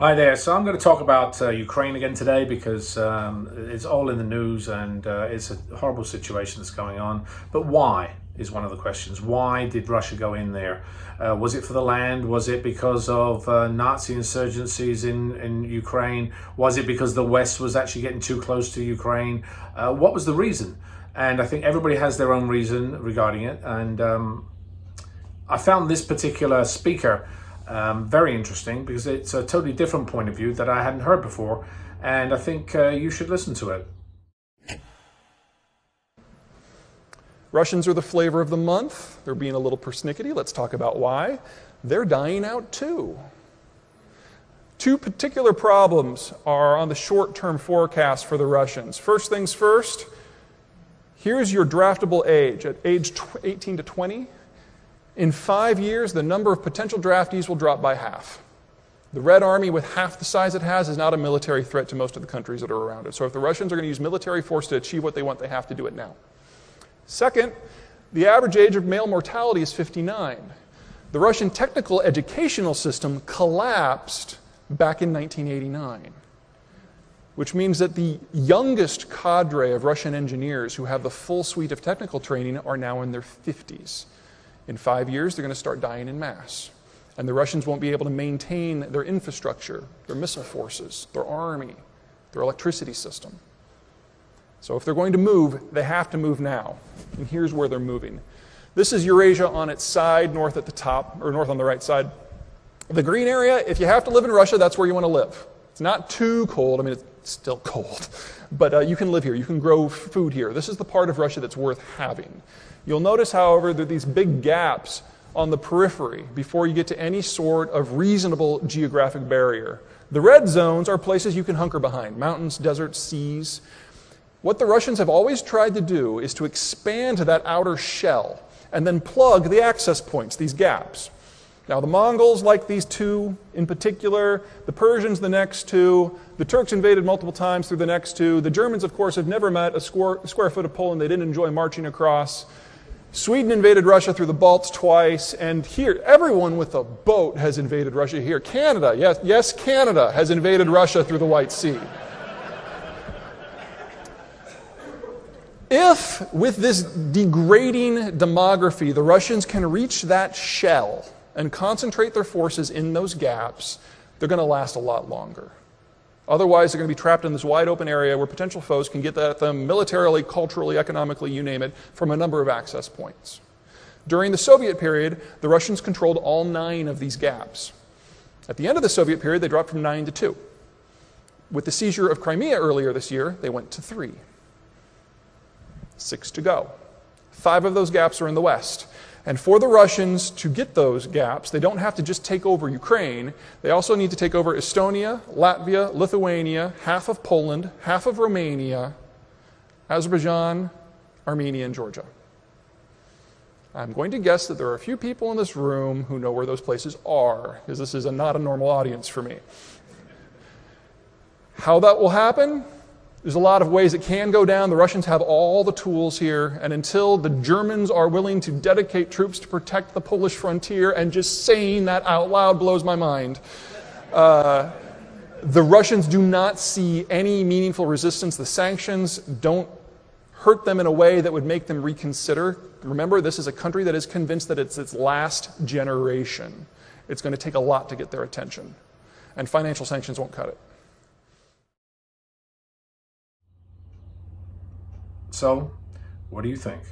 Hi there. So I'm going to talk about Ukraine again today because it's all in the news and it's a horrible situation that's going on. But why is one of the questions. Why did Russia go in there? Was it for the land? Was it because of Nazi insurgencies in Ukraine? Was it because the West was actually getting too close to Ukraine? What was the reason? And I think everybody has their own reason regarding it. And I found this particular speaker very interesting because it's a totally different point of view that I hadn't heard before, and I think you should listen to it. Russians are the flavor of the month. They're being a little persnickety. Let's talk about why. They're dying out too. Two particular problems are on the short-term forecast for the Russians. First things first, here's your draftable age. At age 18 to 20, in 5 years, the number of potential draftees will drop by half. The Red Army, with half the size it has, is not a military threat to most of the countries that are around it. So if the Russians are going to use military force to achieve what they want, they have to do it now. Second, the average age of male mortality is 59. The Russian technical educational system collapsed back in 1989, which means that the youngest cadre of Russian engineers who have the full suite of technical training are now in their 50s. In 5 years, they're going to start dying in mass. And the Russians won't be able to maintain their infrastructure, their missile forces, their army, their electricity system. So if they're going to move, they have to move now. And here's where they're moving. This is Eurasia on its side, north at the top, or north on the right side. The green area, if you have to live in Russia, that's where you want to live. It's not too cold. I mean, it's still cold. But you can live here. You can grow food here. This is the part of Russia that's worth having. You'll notice, however, that these big gaps on the periphery before you get to any sort of reasonable geographic barrier. The red zones are places you can hunker behind, mountains, deserts, seas. What the Russians have always tried to do is to expand to that outer shell and then plug the access points, these gaps. Now, the Mongols like these two in particular, the Persians the next two, the Turks invaded multiple times through the next two, the Germans, of course, have never met a square foot of Poland they didn't enjoy marching across. Sweden invaded Russia through the Balts twice, and here, everyone with a boat has invaded Russia here. Canada, yes, Canada has invaded Russia through the White Sea. If, with this degrading demography, the Russians can reach that shell and concentrate their forces in those gaps, they're going to last a lot longer. Otherwise, they're going to be trapped in this wide open area where potential foes can get at them militarily, culturally, economically, you name it, from a number of access points. During the Soviet period, the Russians controlled all 9 of these gaps. At the end of the Soviet period, they dropped from 9 to 2. With the seizure of Crimea earlier this year, they went to 3. 6 to go. 5 of those gaps are in the West. And for the Russians to get those gaps, they don't have to just take over Ukraine. They also need to take over Estonia, Latvia, Lithuania, half of Poland, half of Romania, Azerbaijan, Armenia, and Georgia. I'm going to guess that there are a few people in this room who know where those places are, because this is not a normal audience for me. How that will happen? There's a lot of ways it can go down. The Russians have all the tools here, and until the Germans are willing to dedicate troops to protect the Polish frontier, and just saying that out loud blows my mind, the Russians do not see any meaningful resistance. The sanctions don't hurt them in a way that would make them reconsider. Remember, this is a country that is convinced that it's its last generation. It's going to take a lot to get their attention, and financial sanctions won't cut it. So, what do you think?